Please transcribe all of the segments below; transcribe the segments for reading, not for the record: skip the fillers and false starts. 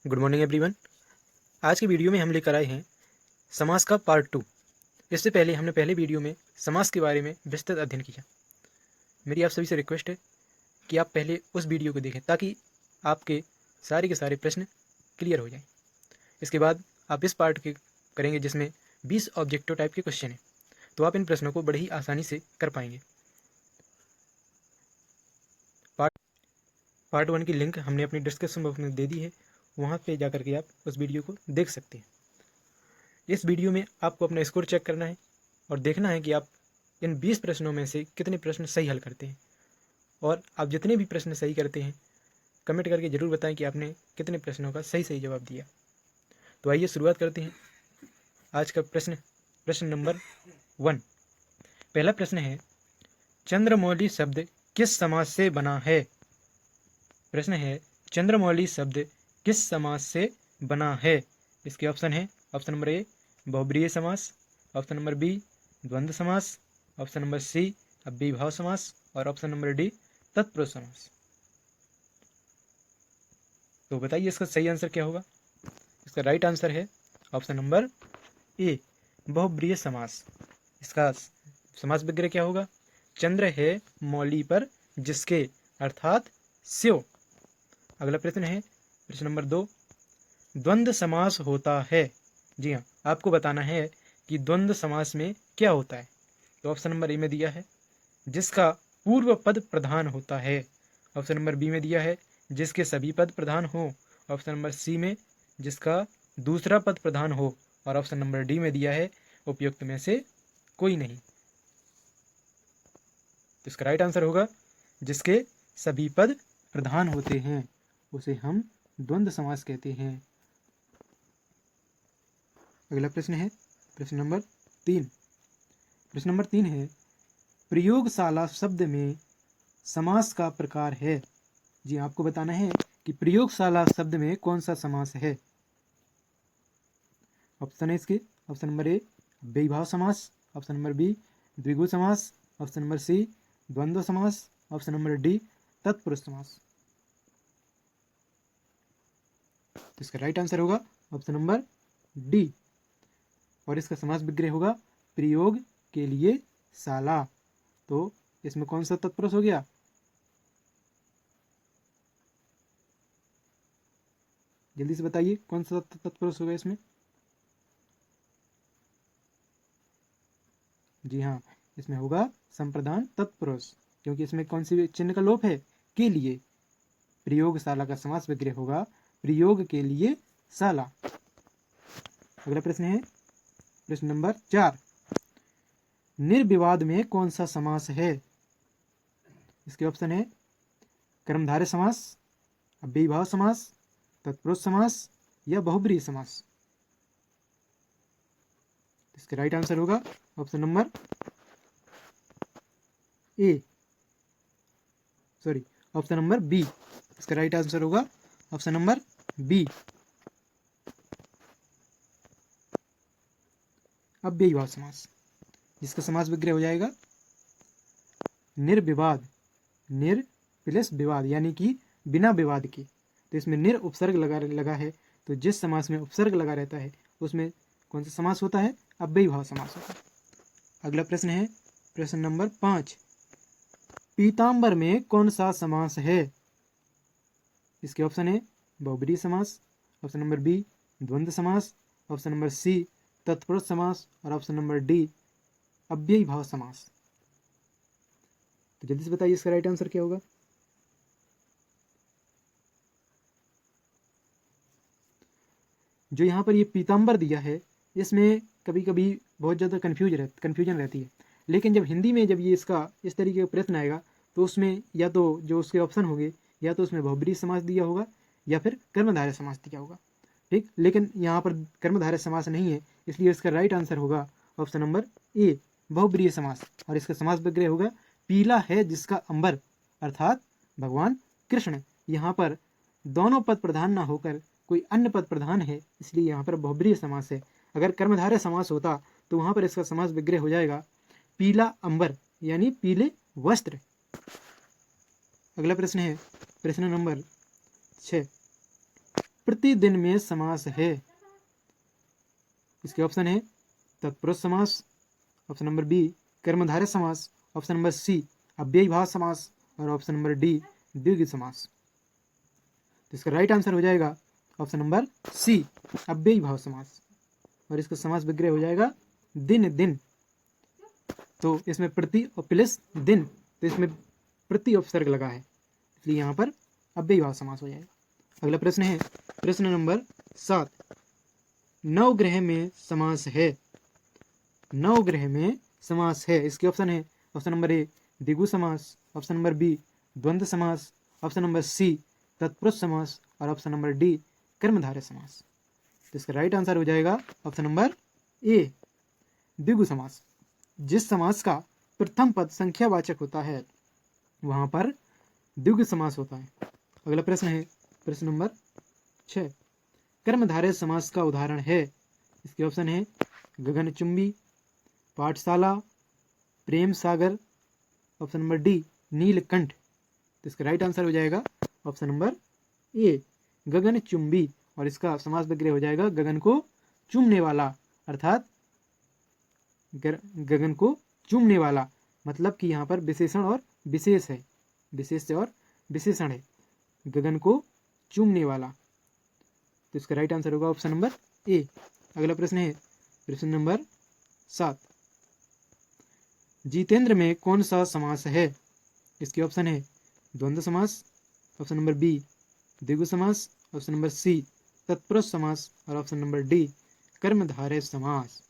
Good morning everyone. आज की video में हम लेकर आए हैं समास का पार्ट 2। इससे पहले हमने पहले वीडियो में समास के बारे में विस्तृत अध्ययन किया। मेरी आप सभी से रिक्वेस्ट है कि आप पहले उस वीडियो को देखें ताकि आपके सारे के सारे प्रश्न क्लियर हो जाएं। इसके बाद आप इस पार्ट के करेंगे जिसमें 20 ऑब्जेक्टिव टाइप के क्वेश्चन हैं, तो आप इन प्रश्नों को बड़ी ही आसानी से कर पाएंगे। पार्ट 1 की लिंक हमने अपनी डिस्क्रिप्शन बॉक्स में दे दी है, वहाँ पे जा करके आप उस वीडियो को देख सकते हैं। इस वीडियो में आपको अपना स्कोर चेक करना है और देखना है कि आप इन 20 प्रश्नों में से कितने प्रश्न सही हल करते हैं, और आप जितने भी प्रश्न सही करते हैं कमेंट करके ज़रूर बताएं कि आपने कितने प्रश्नों का सही जवाब दिया। तो आइए शुरुआत करते हैं। आज का प्रश्न नंबर 1। पहला प्रश्न है, चंद्रमौली शब्द किस समास से बना है? प्रश्न है, चंद्रमौली शब्द किस समास से बना है? इसके ऑप्शन है, ऑप्शन नंबर ए बहुब्रीहि समास, ऑप्शन नंबर बी द्वंद्व समास, ऑप्शन नंबर सी अव्ययीभाव समास, और ऑप्शन नंबर डी तत्पुरुष समास। तो बताइए इसका सही आंसर क्या होगा? इसका राइट आंसर है ऑप्शन नंबर ए बहुब्रीहि समास। इसका समास विग्रह क्या होगा? चंद्र है मौली पर जिसके, अर्थात स्यो। अगला प्रश्न है प्रश्न नंबर 2। द्वंद्व समास होता है। जी हाँ, आपको बताना है कि द्वंद्व समास में क्या होता है। तो ऑप्शन नंबर ए में दिया है जिसका पूर्व पद प्रधान होता है, ऑप्शन नंबर बी में दिया है जिसके सभी पद प्रधान हो, ऑप्शन नंबर सी में जिसका दूसरा पद प्रधान हो, और ऑप्शन नंबर डी में दिया है उपयुक्त में से कोई नहीं। तो इसका राइट आंसर होगा जिसके सभी पद प्रधान होते हैं उसे हम द्वंद्व समास कहते हैं। अगला प्रश्न है प्रश्न नंबर 3। प्रश्न नंबर 3 है, प्रयोगशाला शब्द में समास का प्रकार है। जी, आपको बताना है कि प्रयोगशाला शब्द में कौन सा समास है। ऑप्शन है इसके, ऑप्शन नंबर ए अव्ययीभाव समास, ऑप्शन नंबर बी द्विगु समास, ऑप्शन नंबर सी द्वंद्व समास, ऑप्शन नंबर डी तत्पुरुष समास। तो इसका राइट आंसर होगा ऑप्शन नंबर डी, और इसका समास विग्रह होगा प्रयोग के लिए शाला। तो इसमें कौन सा तत्पुरुष हो गया? जल्दी से बताइए कौन सा तत्पुरुष होगा इसमें। जी हाँ, इसमें होगा संप्रदान तत्पुरुष, क्योंकि इसमें कौन सी चिन्ह का लोप है? के लिए। प्रयोगशाला का समास विग्रह होगा प्रयोग के लिए शाला। अगला प्रश्न है प्रश्न नंबर 4। निर्विवाद में कौन सा समास है? इसके ऑप्शन है कर्मधारय समास, अव्ययीभाव समास, तत्पुरुष समास, या बहुब्रीहि समास। इसका राइट आंसर होगा option number A, sorry option number B. इसका राइट आंसर होगा ऑप्शन नंबर बी अव्ययीभाव समास, जिसका समास विग्रह हो जाएगा निर्विवाद। निर प्लस विवाद यानी कि बिना विवाद के। तो इसमें निर उपसर्ग लगा है, तो जिस समास में उपसर्ग लगा रहता है उसमें कौन सा समास होता है? अव्ययीभाव समास होता है। अगला प्रश्न है प्रश्न नंबर 5। पीताम्बर में कौन सा समास है? इसके ऑप्शन है बहुब्रीहि समास, ऑप्शन नंबर बी द्वंद्व समास, ऑप्शन नंबर सी तत्पुरुष समास, और ऑप्शन नंबर डी अव्ययीभाव समास। तो जल्दी से बताइए इसका राइट आंसर क्या होगा? जो यहाँ पर ये पीताम्बर दिया है इसमें कभी कभी बहुत ज़्यादा कन्फ्यूजन रहती है, लेकिन जब हिंदी में जब ये इसका इस तरीके का प्रश्न आएगा तो उसमें या तो जो उसके ऑप्शन होंगे या तो उसमें बहुब्रीहि समास दिया होगा या फिर कर्मधारय समास दिया होगा। ठीक, लेकिन यहाँ पर कर्मधारय समास नहीं है, इसलिए इसका राइट आंसर होगा ऑप्शन नंबर ए बहुब्रीहि समास, और इसका समास विग्रह होगा पीला है जिसका अंबर, अर्थात भगवान कृष्ण। यहाँ पर दोनों पद प्रधान ना होकर कोई अन्य पद प्रधान है, इसलिए यहाँ पर बहुब्रीहि समास है। अगर कर्मधारय समास होता तो वहाँ पर इसका समास विग्रह हो जाएगा पीला अंबर, यानी पीले वस्त्र। अगला प्रश्न है प्रश्न नंबर 6। प्रतिदिन में समास है? इसके ऑप्शन है तत्पुरुष समास, ऑप्शन नंबर बी कर्मधारय समास, ऑप्शन नंबर सी अव्ययीभाव समास और ऑप्शन नंबर डी द्विगु समास। तो इसका राइट आंसर हो जाएगा ऑप्शन नंबर सी अव्ययीभाव समास और इसका समास विग्रह हो जाएगा दिन दिन। तो इसमें प्रति और प्लस दिन, तो इसमें प्रति उपसर्ग लगा है इसलिए यहाँ पर अव्ययीभाव समास हो जाएगा। अगला प्रश्न है प्रश्न नंबर 7, नवग्रह में समास है? नवग्रह में समास है, इसके ऑप्शन है ऑप्शन नंबर ए द्विगु समास, ऑप्शन नंबर बी द्वंद्व समास, ऑप्शन नंबर सी तत्पुरुष समास और ऑप्शन नंबर डी कर्मधारय समास। तो इसका राइट आंसर हो जाएगा ऑप्शन नंबर ए द्विगु समास। जिस समास का प्रथम पद संख्यावाचक होता है वहां पर द्विगु समास होता है। अगला प्रश्न है प्रश्न नंबर 6, कर्मधारय समास का उदाहरण है? इसके ऑप्शन है गगनचुंबी, पाठशाला, Prem Sagar, option number D Neelkanth. तो इसका राइट आंसर हो जाएगा ऑप्शन नंबर ए गगनचुंबी और इसका समास विग्रह हो जाएगा गगन को चूमने वाला, अर्थात गगन को चूमने वाला, मतलब कि यहाँ पर विशेषण और विशेष है, विशेष और विशेषण है, गगन को चूमने वाला। तो इसका राइट आंसर होगा ऑप्शन नंबर ए। अगला प्रश्न है प्रश्न नंबर 7, जितेंद्र में कौन सा समास है? इसके ऑप्शन है द्वंद्व समास, ऑप्शन नंबर बी द्विगु समास, ऑप्शन नंबर सी तत्पुरुष समास और ऑप्शन नंबर डी कर्मधारय समास।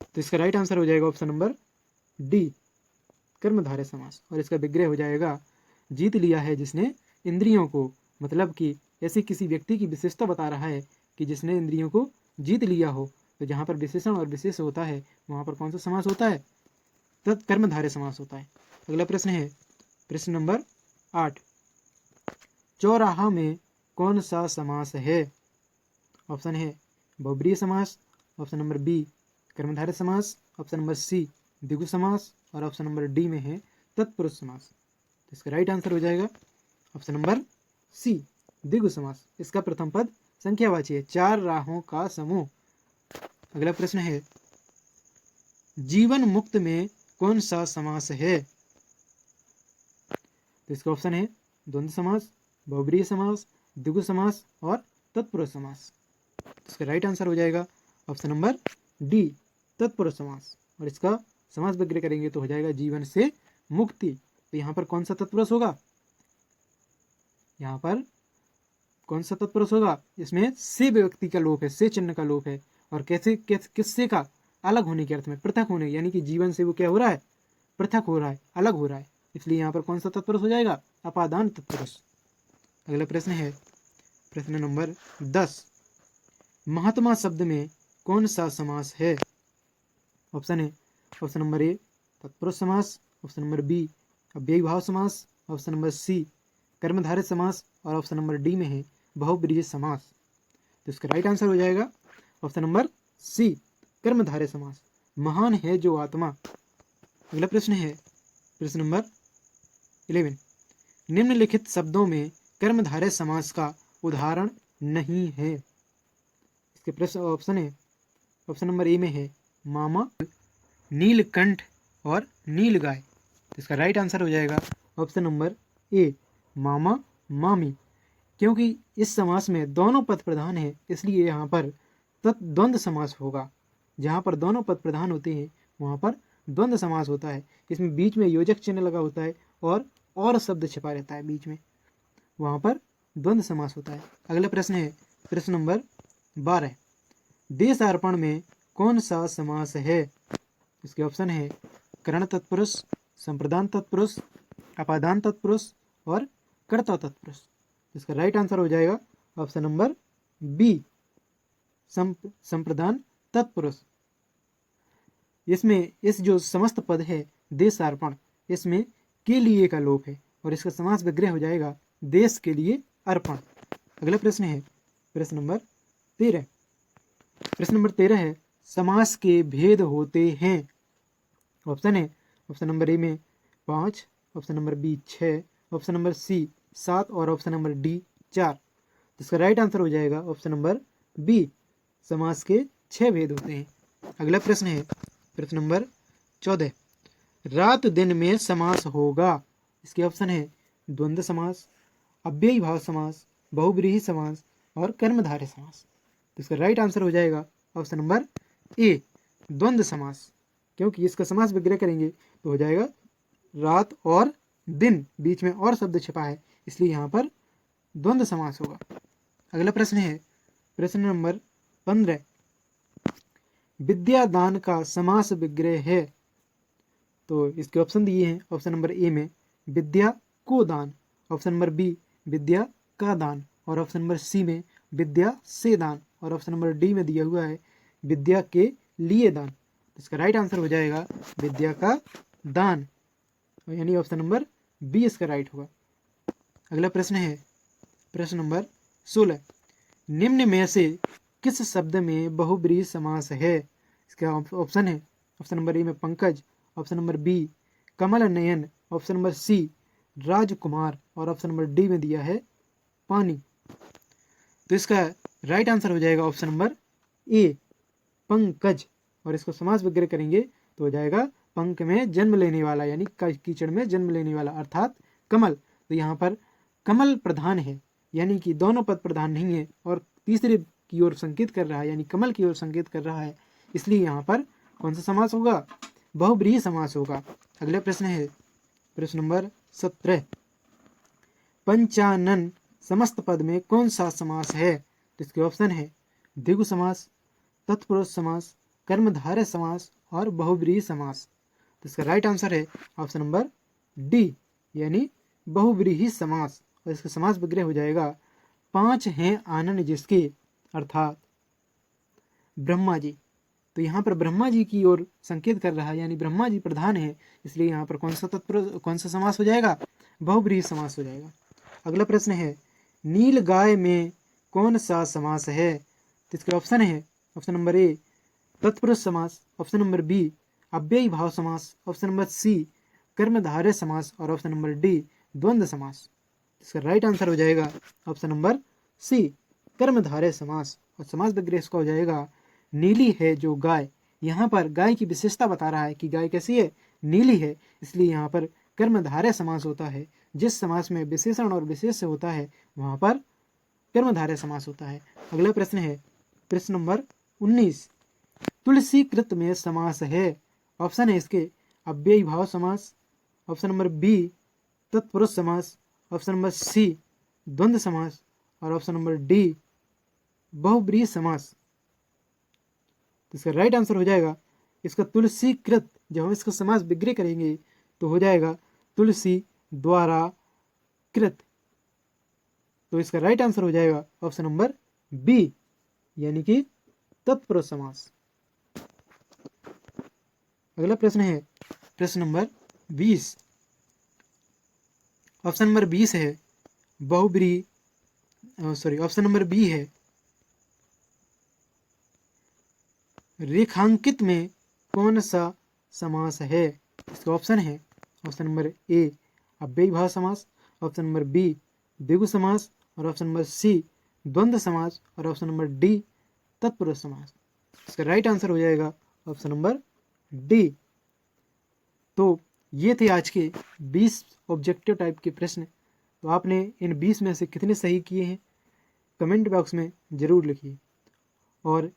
तो इसका राइट आंसर हो जाएगा ऑप्शन नंबर डी कर्मधारय समास और इसका विग्रह हो जाएगा जीत लिया है जिसने इंद्रियों को, मतलब कि ऐसी किसी व्यक्ति की विशेषता बता रहा है कि जिसने इंद्रियों को जीत लिया हो। तो जहाँ पर विशेषण और विशेष होता है वहाँ पर कौन सा समास होता है? कर्मधारय समास होता है। अगला प्रश्न है प्रश्न नंबर 8, चौराहा में कौन सा समास है? ऑप्शन है बहुब्रीहि समास, ऑप्शन नंबर बी कर्मधारय समास, ऑप्शन नंबर सी द्विगु समास और ऑप्शन नंबर डी में है तत्पुरुष समास। तो इसका राइट आंसर हो जाएगा ऑप्शन नंबर सी द्विगु समास। इसका प्रथम पद संख्यावाची है, 4 राहों का समूह। अगला प्रश्न है जीवन मुक्त में कौन सा समास है? तो इसका ऑप्शन है द्वंद्व समास, बहुब्रीहि समास, द्विगु समास और तत्पुरुष समास। इसका राइट आंसर हो जाएगा ऑप्शन नंबर डी तत्पुरुष समास और इसका समास विग्रह करेंगे तो हो जाएगा जीवन से मुक्ति। तो यहाँ पर कौन सा तत्पुरुष होगा? यहाँ पर कौन सा तत्पुरुष होगा? इसमें से व्यक्ति का लोप है, से चिन्ह का लोप है और कैसे किससे का? अलग होने के अर्थ में, पृथक होने, यानी कि जीवन से वो क्या हो रहा है? पृथक हो रहा है, अलग हो रहा है, इसलिए यहाँ पर कौन सा तत्पुरुष हो जाएगा? अपादान तत्पुरुष। अगला प्रश्न है प्रश्न नंबर 10, महात्मा शब्द में कौन सा समास है? ऑप्शन है ऑप्शन नंबर ए तत्पुरुष समास, ऑप्शन नंबर बी अव्ययीभाव समास, ऑप्शन नंबर सी कर्मधारय समास और ऑप्शन नंबर डी में है बहुब्रीहि समास। तो इसका राइट आंसर हो जाएगा ऑप्शन नंबर सी कर्मधारय समास। महान है जो आत्मा। अगला प्रश्न है प्रश्न नंबर 11, निम्नलिखित शब्दों में कर्मधारय समास का उदाहरण नहीं है। इसके प्रश्न ऑप्शन है ऑप्शन नंबर ए में है मामा, नीलकंठ और नीलगाय। तो इसका राइट आंसर हो जाएगा ऑप्शन नंबर ए मामा मामी। क्योंकि इस समास में दोनों पद प्रधान है इसलिए यहाँ पर द्वंद्व समास होगा। जहाँ पर दोनों पद प्रधान होते हैं वहाँ पर द्वंद्व समास होता है। इसमें बीच में योजक चिन्ह लगा होता है और शब्द छिपा रहता है बीच में, वहाँ पर द्वंद्व समास होता है। अगला प्रश्न है प्रश्न नंबर 12, देशार्पण में कौन सा समास है? इसके ऑप्शन है करण तत्पुरुष, संप्रदान तत्पुरुष, अपादान तत्पुरुष और कर्ता तत्पुरुष। इसका राइट आंसर हो जाएगा ऑप्शन नंबर बी संप्रदान तत्पुरुष। इसमें इस जो समस्त पद है देशार्पण, इसमें के लिए का लोप है और इसका समास विग्रह हो जाएगा देश के लिए अर्पण। अगला प्रश्न है प्रश्न नंबर 13। प्रश्न नंबर 13 है समास के भेद होते हैं। ऑप्शन है ऑप्शन नंबर ए में 5, option number B 6, option number C 7 और ऑप्शन नंबर डी 4। इसका राइट आंसर हो जाएगा ऑप्शन नंबर बी, समास के 6 भेद होते हैं। अगला प्रश्न है प्रश्न नंबर 14, रात दिन में समास होगा। इसके ऑप्शन है द्वंद्व समास, अव्ययी भाव समास, बहुब्रीहि समास और कर्मधारय समास। तो इसका राइट आंसर हो जाएगा ऑप्शन नंबर ए, द्वंद्व समास, क्योंकि इसका समास विग्रह करेंगे तो हो जाएगा रात और दिन, बीच में और शब्द छिपा है, इसलिए यहाँ पर द्वंद्व समास होगा। अगला प्रश्न है प्रश्न नंबर 15, विद्यादान का समास विग्रह है। तो इसके ऑप्शन दिए हैं, ऑप्शन नंबर ए में विद्या को दान, ऑप्शन नंबर बी विद्या का दान और ऑप्शन नंबर सी में विद्या से दान और ऑप्शन नंबर डी में दिया हुआ है विद्या के लिए दान। इसका राइट आंसर हो जाएगा विद्या का दान, यानी ऑप्शन नंबर बी इसका राइट होगा। अगला प्रश्न है प्रश्न नंबर 16, निम्न में से किस शब्द में बहुब्रीहि समास है। इसका ऑप्शन है ऑप्शन नंबर ए में Pankaj, option number B Kamal Nayan, option number सी राजकुमार और ऑप्शन नंबर डी में दिया है पानी। तो इसका राइट आंसर हो जाएगा ऑप्शन नंबर ए, पंकज, और इसको समास विग्रह करेंगे तो हो जाएगा पंख में जन्म लेने वाला, यानी कीचड़ में जन्म लेने वाला अर्थात कमल। तो यहाँ पर कमल प्रधान है, यानी कि दोनों पद प्रधान नहीं है और तीसरे की ओर संकेत कर रहा है, यानी कमल की ओर संकेत कर रहा है, इसलिए यहाँ पर कौन सा समास होगा, बहुब्रीहि समास होगा। अगला प्रश्न है प्रश्न नंबर 17, पंचानन समस्त पद में कौन सा समास है। तो इसके ऑप्शन है द्विगु समास, तत्पुरुष समास, कर्मधारय समास और बहुब्रीहि समास। तो इसका राइट आंसर है ऑप्शन नंबर डी, यानी बहुब्रीहि समास, और इसका समास विग्रह हो जाएगा 5 हैं आनन जिसके, अर्थात ब्रह्मा जी। तो यहाँ पर ब्रह्मा जी की ओर संकेत कर रहा है, यानी ब्रह्मा जी प्रधान है, इसलिए यहाँ पर कौन सा समास हो जाएगा, बहुब्रीहि समास हो जाएगा। अगला प्रश्न है नील गाय में कौन सा समास है। तो इसके ऑप्शन है ऑप्शन नंबर ए तत्पुरुष समास, ऑप्शन नंबर बी अव्ययी भाव समास, ऑप्शन नंबर सी कर्मधारय समास और ऑप्शन नंबर डी द्वंद्व समास। इसका राइट आंसर हो जाएगा ऑप्शन नंबर सी, कर्मधारय समास, और समास विग्रह इसका हो जाएगा नीली है जो गाय। यहाँ पर गाय की विशेषता बता रहा है कि गाय कैसी है, नीली है, इसलिए यहाँ पर कर्मधारय समास होता है। जिस समास में विशेषण और विशेष्य होता है वहाँ पर कर्मधारय समास होता है। अगला प्रश्न है प्रश्न नंबर 19, तुलसी कृत में समास है। ऑप्शन है इसके अव्ययी भाव समास, ऑप्शन नंबर बी तत्पुरुष समास, ऑप्शन नंबर सी द्वंद्व समास और ऑप्शन नंबर डी बहुब्रीहि समास। तो इसका राइट आंसर हो जाएगा इसका तुलसी कृत, जब हम इसका समास विग्रह करेंगे तो हो जाएगा तुलसी द्वारा कृत। तो इसका राइट आंसर हो जाएगा ऑप्शन नंबर बी, यानी कि तत्पुरुष समास। अगला प्रश्न है प्रश्न नंबर 20, ऑप्शन नंबर 20 है बहुब्रीहि, ऑप्शन नंबर बी है रेखांकित में कौन सा समास है। इसका ऑप्शन है ऑप्शन नंबर ए अव्ययी भाव समास, ऑप्शन नंबर बी द्विगु समास और ऑप्शन नंबर सी द्वंद्व समास और ऑप्शन नंबर डी तत्पुरुष समास। इसका राइट आंसर हो जाएगा ऑप्शन नंबर डी। तो ये थे आज के 20 ऑब्जेक्टिव टाइप के प्रश्न। तो आपने इन 20 में से कितने सही किए हैं कमेंट बॉक्स में ज़रूर लिखिए, और